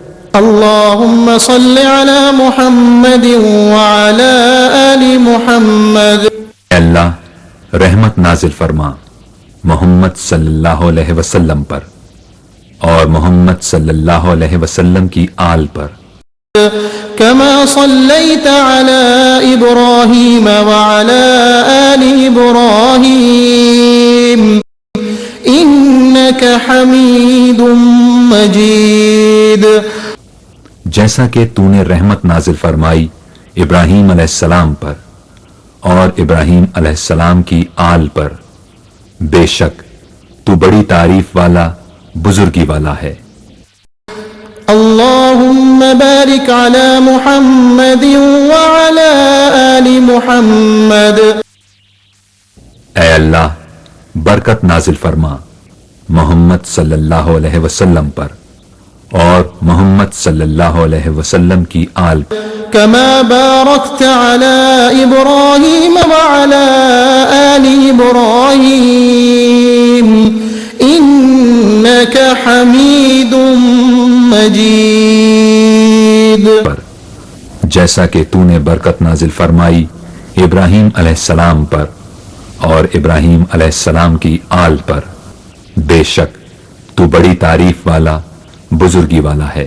اللهم صل على محمد وعلى آل محمد. اے اللہ رحمت نازل فرما محمد صلی اللہ علیہ وسلم پر اور محمد صلی اللہ علیہ وسلم کی آل پر. كما صليت على إبراهيم وعلى آل إبراهيم إنك حميد مجيد. جیسا کہ تو نے رحمت نازل فرمائی ابراہیم علیہ السلام پر اور ابراہیم علیہ السلام کی آل پر، بے شک تو بڑی تعریف والا بزرگی والا ہے. اللهم بارك على محمد وعلى آل محمد. اے اللہ برکت نازل فرما محمد صلی اللہ علیہ وسلم پر اور محمد صلی اللہ علیہ وسلم کی آل پر. كما باركت على إبراهيم وعلى آل إبراهيم إنك حميد مجيد. جیسا کہ تو نے برکت نازل فرمائی ابراہیم علیہ السلام پر اور ابراہیم علیہ السلام کی آل پر، بے شک تو بڑی تعریف والا بزرگی والا ہے.